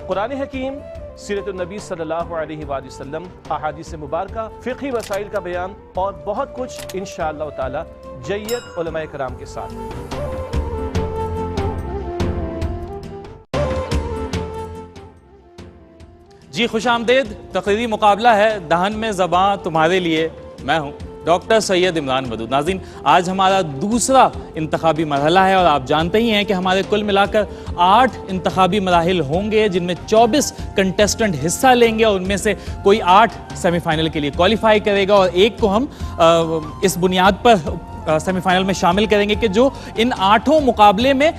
قرآن حکیم، سیرت النبی صلی اللہ علیہ وآلہ وسلم، احادیث مبارکہ، فقہی مسائل کا بیان اور بہت کچھ انشاءاللہ تعالی جید علماء کرام کے ساتھ۔ جی خوش آمدید، تقریری مقابلہ ہے دہن میں زباں تمہارے لیے، میں ہوں ڈاکٹر سید عمران ودود۔ ناظرین، آج ہمارا دوسرا انتخابی مرحلہ ہے اور آپ جانتے ہی ہیں کہ ہمارے کل ملا کر 8 انتخابی مراحل ہوں گے جن میں 24 کنٹیسٹنٹ حصہ لیں گے اور ان میں سے کوئی 8 سیمی فائنل کے لیے کوالیفائی کرے گا اور ایک کو ہم اس بنیاد پر سیمی فائنل میں شامل کریں گے کہ جو ان 8 مقابلے میں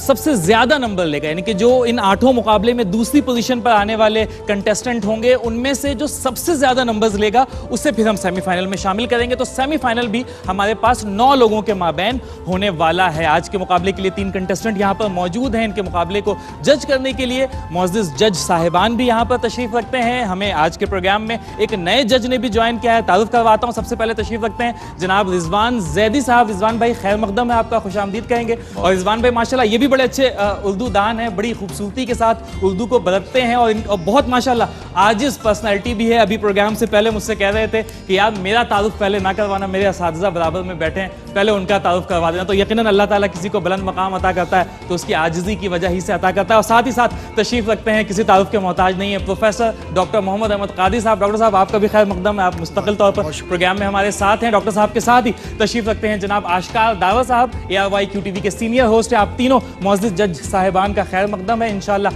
سب سے زیادہ نمبر لے گا، یعنی کہ جو ان 8 مقابلے میں دوسری پوزیشن پر آنے والے کنٹیسٹنٹ ہوں گے ان میں سے جو سب سے زیادہ نمبرز لے گا اسے پھر ہم سیمی فائنل میں شامل کریں گے۔ تو سیمی فائنل بھی ہمارے پاس 9 لوگوں کے مابین ہونے والا ہے۔ آج کے مقابلے کے لیے 3 کنٹیسٹنٹ یہاں پر موجود ہیں۔ ان کے مقابلے کو جج کرنے کے لیے معزز جج صاحبان بھی یہاں پر تشریف رکھتے ہیں۔ ہمیں آج کے پروگرام میں ایک نئے جج نے بھی جوائن کیا ہے، تعارف کرواتا ہوں۔ سب سے پہلے تشریف رکھتے ہیں جناب رضوان زیدی صاحب۔ رضوان بھائی خیر مقدم ہے، آپ کا خوش آمدید کہیں گے۔ اور رضوان بھائی ماشاءاللہ یہ بھی بڑے اچھے اردو دان ہیں، بڑی خوبصورتی کے ساتھ اردو کو برتتے ہیں اور بہت ماشاءاللہ عاجز پرسنالٹی بھی ہے۔ ابھی پروگرام سے پہلے مجھ سے کہہ رہے تھے کہ یار میرا تعارف پہلے نہ کروانا، میرے اساتذہ برابر میں بیٹھے ہیں، پہلے ان کا تعارف کروا دینا۔ تو یقیناً اللہ تعالیٰ کسی کو بلند مقام عطا کرتا ہے تو اس کی عاجزی کی وجہ ہی سے عطا کرتا ہے۔ اور ساتھ ہی ساتھ تشریف رکھتے ہیں، کسی تعارف کے محتاج نہیں ہے، پروفیسر ڈاکٹر محمد احمد قادری صاحب۔ ڈاکٹر صاحب آپ کا بھی خیر مقدم ہے، آپ مستقل طور پر پروگرام میں ہمارے ساتھ ہیں۔ ڈاکٹر صاحب کے ساتھ ہی تشریف رکھتے ہیں جناب آشکار داور صاحب، ARYQTV کے سینئر ہوسٹ ہیں۔ آپ تینوں معزز جج صاحبان کا خیر مقدم ہے۔ انشاءاللہ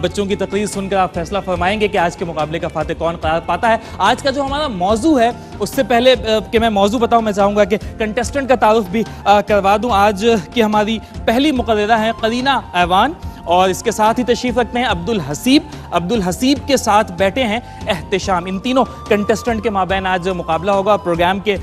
بچوں کی تقریر سن کر آپ فیصلہ فرمائیں گے کہ آج کے مقابلے کا فاتح کون قرار پاتا ہے۔ آج کا جو ہمارا موضوع ہے اس سے پہلے کہ میں موضوع بتاؤں، میں چاہوں گا کہ کنٹیسٹنٹ کا تعارف بھی کروا دوں۔ آج کی ہماری پہلی مقررہ ہیں قرینہ ایوان، اور اس کے ساتھ ہی تشریف رکھتے ہیں عبدالحسیب کے ساتھ بیٹھے ہیں احتشام۔ ان تینوں کنٹیسٹنٹ کے مابین آج مقابلہ ہوگا۔ پروگرام کے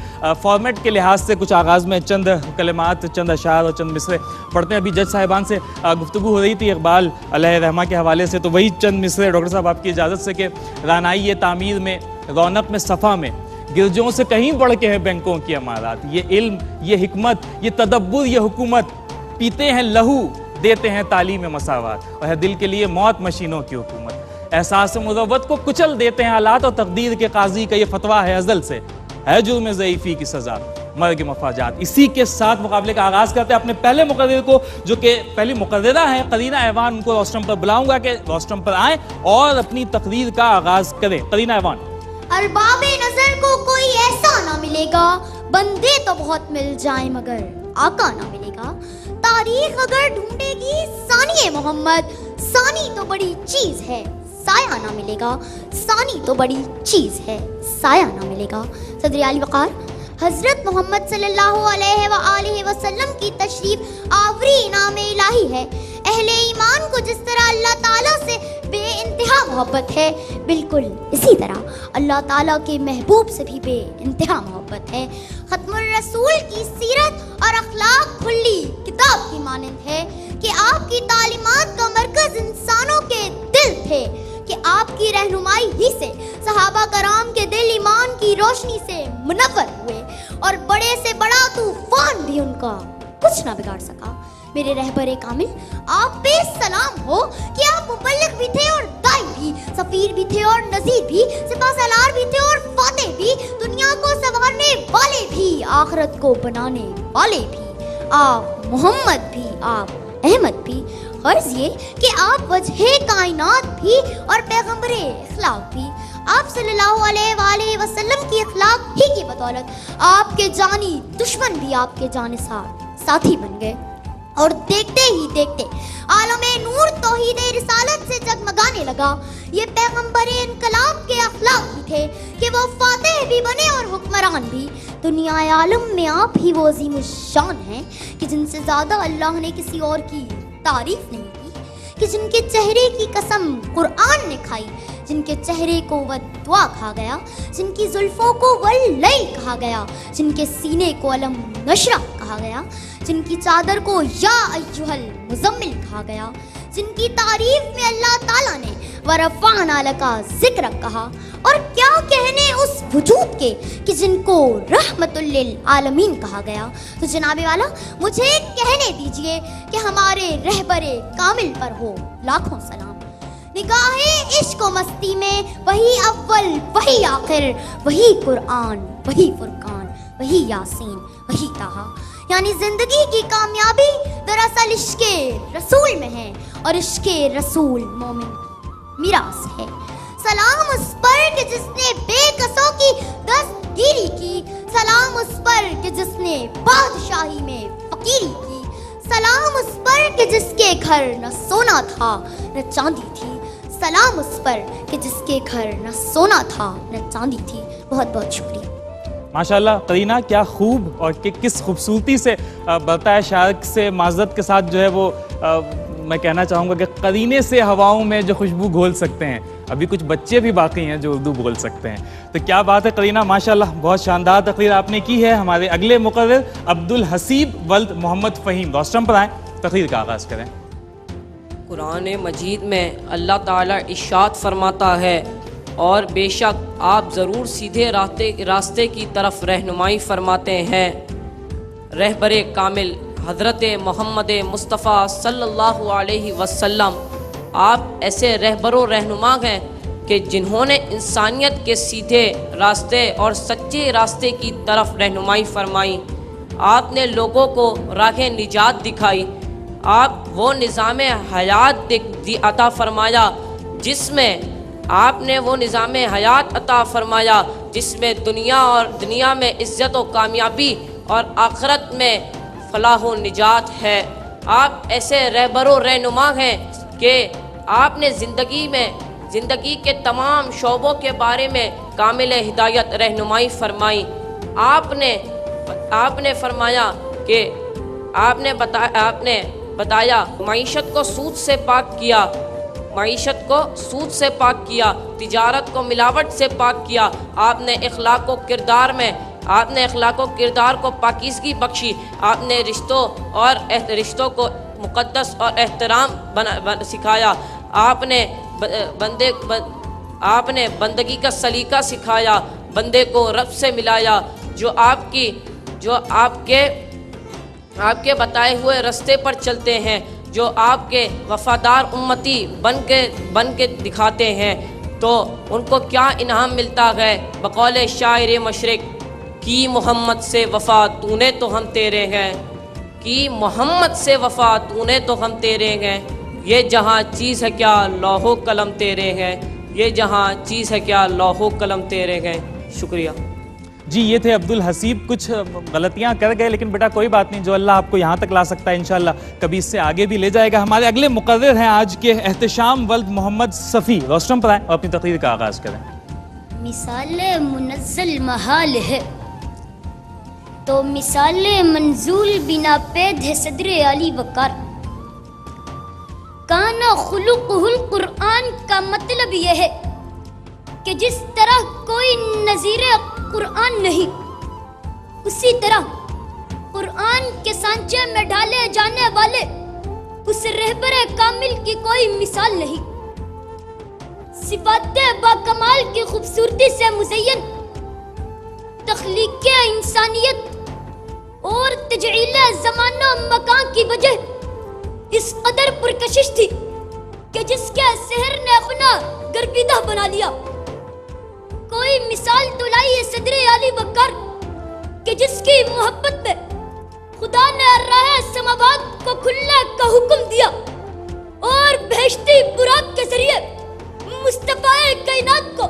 فارمیٹ کے لحاظ سے کچھ آغاز میں چند کلمات، چند اشعار اور چند مصرے پڑھتے ہیں۔ ابھی جج صاحبان سے گفتگو ہو رہی تھی اقبال علیہ رحمہ کے حوالے سے، تو وہی چند مصرے ڈاکٹر صاحب آپ کی اجازت سے کہ رانائی تعمیر میں، رونق میں صفا میں، گرجوں سے کہیں بڑھ کے ہیں بینکوں کی عمارات، یہ علم، یہ حکمت، یہ تدبر، یہ حکومت، پیتے ہیں لہو، دیتے ہیں تعلیم مساوات، اور ہے دل کے لیے موت مشینوں کی حکومت، احساس مروت کو کچل دیتے ہیں حالات، اور تقدیر کے قاضی کا یہ فتویٰ ہے ازل سے، ہے جرم ضعیفی کی سزا مرگ مفاجات۔ اسی کے ساتھ مقابلے کا آغاز کرتے ہیں۔ اپنے پہلے مقرر کو، جو کہ پہلی مقررہ ہیں قرینہ ایوان، ان کو روسٹرم پر بلاؤں گا کہ روسٹرم پر آئیں اور اپنی تقریر کا آغاز کریں۔ قرینہ ایوان۔ ارباب نظر کو کوئی ایسا نہ ملے گا، بندے تو بہت مل جائیں مگر آقا نہ ملے گا۔ تاریخ اگر ڈھونڈے گی ثانی محمد، ثانی تو بڑی چیز ہے، سایہ نہ ملے گا، ثانی تو بڑی چیز ہے، سایہ نہ ملے گا۔ صدر علی وقار حضرت محمد صلی اللہ علیہ وآلہ وسلم کی تشریف آوری انعام الہی ہے۔ اہل ایمان کو جس طرح اللہ تعالیٰ سے بے انتہا محبت ہے، بالکل اسی طرح اللہ تعالیٰ کے محبوب سے بھی بے انتہا محبت ہے۔ ختم الرسول کی سیرت اور اخلاق کھلی کتاب کی مانند ہے کہ آپ کی تعلیمات کا مرکز انسانوں کے دل تھے، کہ آپ کی رہنمائی ہی سے صحابہ کرام کے دل ایمان کی روشنی سے منور ہوئے، اور بڑے سے بڑا طوفان بھی ان کا کچھ نہ بگاڑ سکا۔ میرے رہبر کامل، آپ پہ سلام ہو کہ آپ مبلغ بھی تھے اور دائی بھی، سفیر بھی تھے اور نذیر بھی، سپہ سالار بھی تھے اور فاتح بھی، دنیا کو سنوارنے والے بھی، آخرت کو بنانے والے بھی، آپ محمد بھی، آپ احمد بھی۔ غرض یہ کہ آپ وجہ کائنات بھی اور پیغمبر اخلاق بھی۔ آپ صلی اللہ علیہ وآلہ وسلم کی اخلاق ہی کی بدولت آپ کے جانی دشمن بھی آپ کے جانثار ساتھی بن گئے، اور دیکھتے ہی دیکھتے عالم نور توحید رسالت سے جگمگانے لگا۔ یہ پیغمبر انقلاب کے اخلاق ہی تھے کہ وہ فاتح بھی بنے اور حکمران بھی۔ دنیا عالم میں آپ ہی وہ عظیم الشان ہیں کہ جن سے زیادہ اللہ نے کسی اور کی تعریف نہیں کی، کہ جن کے چہرے کی قسم قرآن نے کھائی، جن کے چہرے کو ودعا کہا گیا، جن کی زلفوں کو واللیل کہا گیا، جن کے سینے کو علم نشرہ کہا گیا، جن کی چادر کو یا ایھا المزمل کہا گیا، جن کی تعریف میں اللہ تعالیٰ نے ورفعنا لک ذکرک کہا، اور کیا کہنے اس وجود کے کہ جن کو رحمت للعالمین کہا گیا۔ تو جناب والا مجھے کہنے دیجئے کہ ہمارے رہبر کامل پر ہو لاکھوں سلام۔ نگاہے عشق و مستی میں وہی اول وہی آخر، وہی قرآن وہی فرقان وہی یاسین وہی طہا. یعنی زندگی کی کامیابی دراصل عشق رسول میں ہے، اور عشق رسول مومن میراث ہے. سلام اس پر کہ جس نے بے کسوں کی دستگیری کی، سلام اس پر کہ جس نے بادشاہی میں فقیری کی، سلام اس پر کہ جس کے گھر نہ سونا تھا نہ چاندی تھی، سلام اس پر کہ جس کے گھر نہ سونا تھا نہ چاندی تھی. بہت بہت شکریہ. ماشاءاللہ قرینہ، کیا خوب اور کس خوبصورتی سے بتایا شاعر سے معذرت کے ساتھ جو ہے وہ میں کہنا چاہوں گا کہ قرینے سے ہواؤں میں جو خوشبو گھول سکتے ہیں. ابھی کچھ بچے بھی باقی ہیں جو اردو بول سکتے ہیں. تو کیا بات ہے قرینہ، ماشاءاللہ بہت شاندار تقریر آپ نے کی ہے. ہمارے اگلے مقرر عبدالحسیب ولد محمد فہیم روسٹرم پر آئیں، تقریر کا آغاز کریں. قرآن مجید میں اللہ تعالیٰ ارشاد فرماتا ہے، اور بے شک آپ ضرور سیدھے راستے کی طرف رہنمائی فرماتے ہیں. رہبر کامل حضرت محمد مصطفیٰ صلی اللہ علیہ وسلم آپ ایسے رہبر و رہنما ہیں کہ جنہوں نے انسانیت کے سیدھے راستے اور سچے راستے کی طرف رہنمائی فرمائی. آپ نے لوگوں کو راہ نجات دکھائی. آپ وہ نظام حیات عطا فرمایا جس میں آپ نے وہ نظام حیات عطا فرمایا جس میں دنیا میں عزت و کامیابی اور آخرت میں فلاح و نجات ہے. آپ ایسے رہبر و رہنما ہیں کہ آپ نے زندگی کے تمام شعبوں کے بارے میں کامل ہدایت رہنمائی فرمائی. آپ نے فرمایا کہ آپ نے بتایا معیشت کو سود سے پاک کیا، تجارت کو ملاوٹ سے پاک کیا. آپ نے اخلاق و کردار کو پاکیزگی بخشی. آپ نے رشتوں کو مقدس اور احترام سکھایا. آپ نے بندگی کا سلیقہ سکھایا، بندے کو رب سے ملایا. جو آپ کے بتائے ہوئے راستے پر چلتے ہیں، جو آپ کے وفادار امتی بن کے دکھاتے ہیں، تو ان کو کیا انعام ملتا ہے؟ بقول شاعر مشرق، کی محمد سے وفا تو نے تو ہم تیرے ہیں، کی محمد سے وفا تو نے تو ہم تیرے ہیں. یہ جہاں چیز ہے کیا لوح و قلم تیرے ہیں، یہ جہاں چیز ہے کیا لوح و قلم تیرے ہیں. شکریہ. جی یہ تھے عبدالحسیب. کچھ غلطیاں کر گئے لیکن بیٹا کوئی بات نہیں، جو اللہ آپ کو یہاں تک لا سکتا ہے انشاءاللہ کبھی اس سے آگے بھی لے جائے گا. ہمارے اگلے مقرر ہیں آج کے احتشام ولد محمد صفی. روسٹرم پر آئیں اور اپنی تقریر کا آغاز کریں. مثال منزل محال ہے تو مثال منزول بنا پید ہے صدر علی وقار. کانا خلقہ القرآن کا مطلب یہ ہے کہ جس طرح کوئی نظیر قرآن نہیں، اسی طرح قرآن کے سانچے میں ڈالے جانے والے اس رہبر کامل کی کوئی مثال نہیں. صفات با کمال کی خوبصورتی سے مزین تخلیق انسانیت اور تجعیل زمان و مکان کی وجہ اس قدر پرکشش تھی کہ جس کے سحر نے اپنا گربیدہ بنا لیا. کوئی مثال تو لائی صدر علی وقار کہ جس کی محبت میں خدا نے راہ سماوات کو کھلنے کا حکم دیا اور بہشتی براق کے ذریعے مصطفیٰ کائنات کو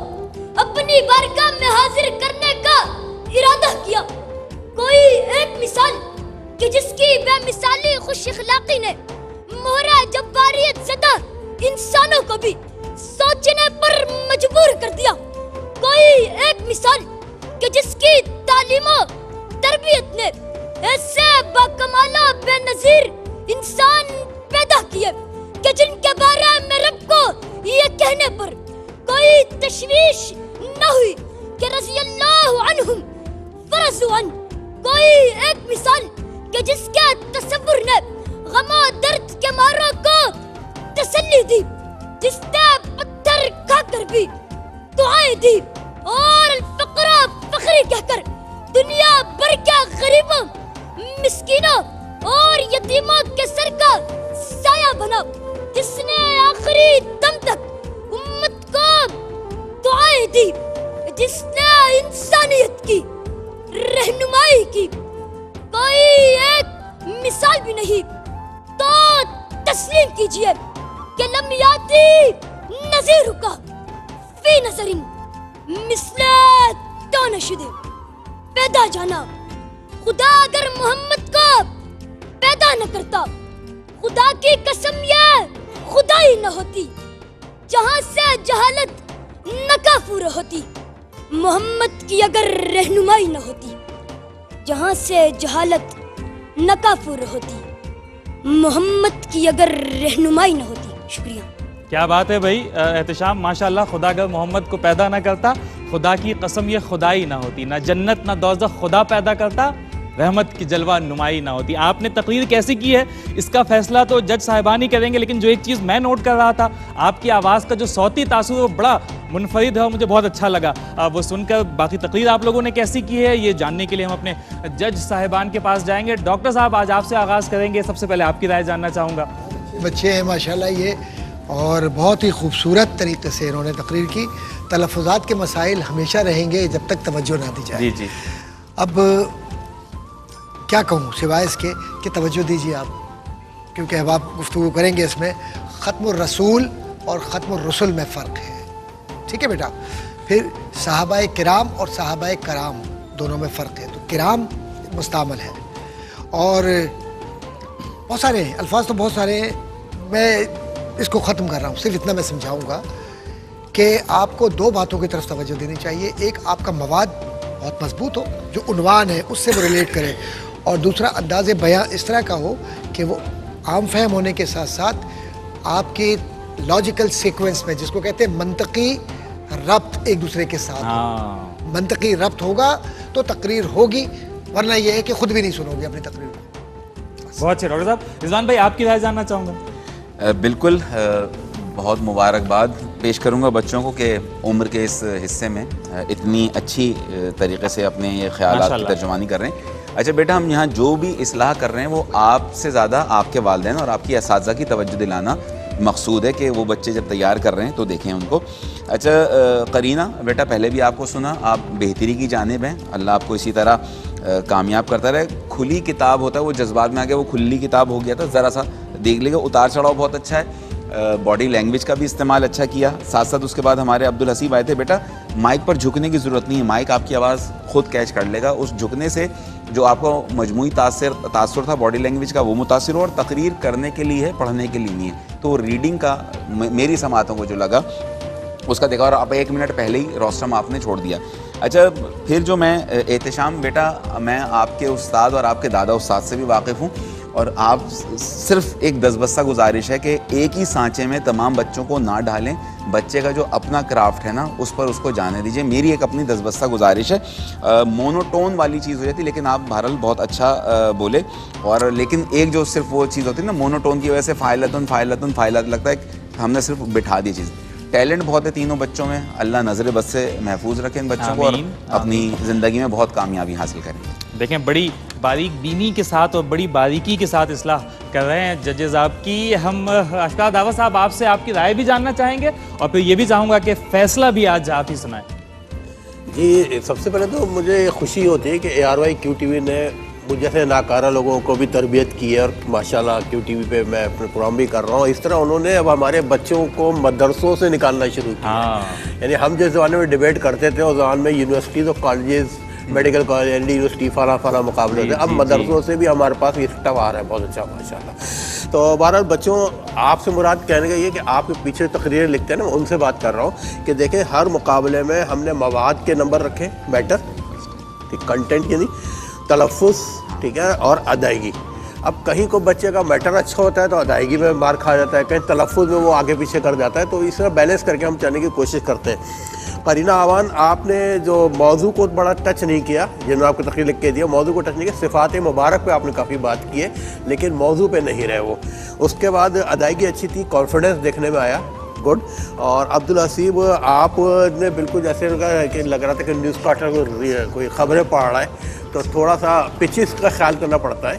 اپنی بارگاہ میں حاضر کرنے کا ارادہ کیا. کوئی ایک مثال کہ جس کی بے مثالی خوش اخلاقی نے مہرہ جباریت زدہ انسانوں کو بھی سوچنے پر مجبور کر دیا. کوئی ایک مثال کہ جس کی تعلیم و تربیت نے ایسے باکمالہ بے نظیر انسان پیدا کیے کہ جن کے بارے میں رب کو یہ کہنے پر کوئی تشویش نہ ہوئی کہ رضی اللہ عنہم ورضوا عنہ. کوئی ایک مثال کہ جس کے تصور نے غم و درد کے ماروں کو تسلی دی، جس نے پتھر کھا کر بھی دعائیں دی اور الفقر فخری کہہ کر دنیا بھر کے غریبوں، مسکینوں اور یتیموں کے سر کا سایہ بنا، جس نے آخری دم تک تھی جس نے انسانیت کی رہنمائی کی کوئی ایک مثال بھی نہیں، تو تسلیم کیجئے کہ لم یاتی نظیر کا فی نظر مثل دانشد پیدا جانا. خدا اگر محمد کو پیدا نہ کرتا، خدا کی قسم یہ خدا ہی نہ ہوتی. جہاں سے جہالت ناکافور ہوتی، محمد کی اگر رہنمائی نہ ہوتی. جہاں سے جہالت ناکافور ہوتی، محمد کی اگر رہنمائی نہ ہوتی. شکریہ. کیا بات ہے بھائی احتشام، ماشاءاللہ. خدا اگر محمد کو پیدا نہ کرتا، خدا کی قسم یہ خدا ہی نہ ہوتی. نہ جنت نہ دوزخ خدا پیدا کرتا، رحمت کی جلوہ نمائی نہ ہوتی. آپ نے تقریر کیسی کی ہے اس کا فیصلہ تو جج صاحبان ہی کریں گے، لیکن جو ایک چیز میں نوٹ کر رہا تھا، آپ کی آواز کا جو صوتی تاثر وہ بڑا منفرد ہے اور مجھے بہت اچھا لگا. وہ سن کر باقی تقریر آپ لوگوں نے کیسی کی ہے یہ جاننے کے لیے ہم اپنے جج صاحبان کے پاس جائیں گے. ڈاکٹر صاحب آج آپ سے آغاز کریں گے. سب سے پہلے آپ کی رائے جاننا چاہوں گا. بچے ہیں ماشاءاللہ یہ، اور بہت ہی خوبصورت طریقے سے انہوں نے تقریر کی. تلفظات کے مسائل ہمیشہ رہیں گے جب تک توجہ نہ دی جائے. جی. اب کیا کہوں سوائے اس کے کہ توجہ دیجیے آپ، کیونکہ اب آپ گفتگو کریں گے اس میں. ختم الرسول اور ختم الرسل میں فرق ہے، ٹھیک ہے بیٹا. پھر صحابہ کرام اور صحابہ کرام دونوں میں فرق ہے. تو کرام مستعمل ہے اور بہت سارے ہیں الفاظ، تو بہت سارے ہیں. میں اس کو ختم کر رہا ہوں، صرف اتنا میں سمجھاؤں گا کہ آپ کو دو باتوں کی طرف توجہ دینی چاہیے. ایک آپ کا مواد بہت مضبوط ہو، جو عنوان ہے اس سے وہ ریلیٹ کرے، اور دوسرا انداز بیاں اس طرح کا ہو کہ وہ عام فہم ہونے کے ساتھ ساتھ آپ کی لاجیکل سیکوینس میں، جس کو کہتے ہیں منطقی ربط ایک دوسرے کے ساتھ ہو. منطقی ربط ہوگا تو تقریر ہوگی، ورنہ یہ ہے کہ خود بھی نہیں سنو گے اپنی تقریر کو. بہت اچھے. ڈاکٹر صاحب رضوان بھائی آپ کی رائے جاننا چاہوں گا. بالکل، بہت مبارکباد پیش کروں گا بچوں کو کہ عمر کے اس حصے میں اتنی اچھی طریقے سے اپنے یہ خیالات کی ترجمانی کر رہے ہیں. اچھا بیٹا، ہم یہاں جو بھی اصلاح کر رہے ہیں وہ آپ سے زیادہ آپ کے والدین اور آپ کی اساتذہ کی توجہ دلانا مقصود ہے کہ وہ بچے جب تیار کر رہے ہیں تو دیکھیں ان کو. اچھا قرینہ بیٹا، پہلے بھی آپ کو سنا، آپ بہتری کی جانب ہیں، اللہ آپ کو اسی طرح کامیاب کرتا رہے. کھلی کتاب ہوتا ہے، وہ جذبات میں آ گیا، وہ کھلی کتاب ہو گیا تھا، ذرا سا دیکھ لے گا. اتار چڑھاؤ بہت اچھا ہے، باڈی لینگویج کا بھی استعمال اچھا کیا. ساتھ ساتھ اس کے بعد ہمارے عبدالحسیب آئے تھے. بیٹا مائک پر جھکنے کی ضرورت نہیں ہے، مائک آپ کی آواز خود کیچ کر لے گا. اس جھکنے سے جو آپ کو مجموعی تاثر تھا باڈی لینگویج کا وہ متاثر ہو، اور تقریر کرنے کے لیے ہے، پڑھنے کے لیے نہیں ہے. تو ریڈنگ کا میری سماعتوں کو جو لگا اس کا دیکھا، اور آپ 1 منٹ پہلے ہی روسٹم آپ نے چھوڑ دیا. اچھا پھر جو میں احتشام بیٹا، میں آپ کے استاد اور آپ کے دادا استاد سے بھی واقف ہوں، اور آپ صرف ایک دسبستہ گزارش ہے کہ ایک ہی سانچے میں تمام بچوں کو نہ ڈالیں. بچے کا جو اپنا کرافٹ ہے نا اس پر اس کو جانے دیجیے. میری ایک اپنی دسبستہ گزارش ہے. مونوٹون والی چیز ہو جاتی، لیکن آپ بہرحال بہت اچھا بولے. اور لیکن ایک جو صرف وہ چیز ہوتی ہے نا مونوٹون کی وجہ سے فائلتن لگتا ہے کہ ہم نے صرف بٹھا دی چیز. ٹیلنٹ بہت ہے تینوں بچوں میں، اللہ نظر بد سے محفوظ رکھیں ان بچوں کو، اور اپنی زندگی میں بہت کامیابی حاصل کریں. دیکھیں بڑی باریک بینی کے ساتھ اور بڑی باریکی کے ساتھ اصلاح کر رہے ہیں ججز آپ کی. ہم اشفاق دعوت صاحب آپ سے آپ کی رائے بھی جاننا چاہیں گے، اور پھر یہ بھی چاہوں گا کہ فیصلہ بھی آج آپ ہی سنائیں. جی سب سے پہلے تو مجھے خوشی ہوتی ہے کہ ARY QTV نے مجھ جیسے ناکارہ لوگوں کو بھی تربیت کی ہے، اور ماشاءاللہ QTV پہ میں اپنے پروگرام بھی کر رہا ہوں. اس طرح انہوں نے اب ہمارے بچوں کو مدرسوں سے نکالنا شروع کیا. یعنی ہم جس زمانے میں ڈیبیٹ کرتے تھے اس زمانے میں یونیورسٹیز اور colleges, medical college, ND university فلاں مقابلے ہوتے ہیں. اب مدرسوں سے بھی ہمارے پاس یہ اسٹف آ رہا ہے، بہت اچھا ماشاءاللہ. تو بہرحال بچوں، آپ سے مراد کہنے کا یہ کہ آپ کے پیچھے تقریریں لکھتے ہیں نا، ان سے بات کر رہا ہوں کہ دیکھیں ہر مقابلے میں ہم نے مواد کے نمبر رکھے، میٹر، کنٹینٹ یعنی تلفظ، ٹھیک ہے، اور ادائیگی. اب کہیں کو بچے کا میٹر اچھا ہوتا ہے تو ادائیگی میں مار کھا جاتا ہے، کہیں تلفظ میں وہ آگے پیچھے کر جاتا ہے. تو اس طرح بیلنس کر کے ہم چلنے کی کوشش کرتے ہیں. قرینہ آوان، آپ نے جو موضوع کو بڑا ٹچ نہیں کیا، جنہوں نے آپ کو تقریر لکھ کے دیا، موضوع کو ٹچ نہیں کیا. صفات مبارک پہ آپ نے کافی بات کی ہے، لیکن موضوع پہ نہیں رہے وہ. اس کے بعد ادائیگی اچھی تھی، کانفیڈنس دیکھنے میں آیا، گڈ. اور عبدالحسیب، آپ نے بالکل جیسے کہ لگ رہا تھا کہ نیوز کاٹر کوئی خبریں پڑھ رہا ہے، تو تھوڑا سا پچز کا خیال کرنا پڑتا ہے.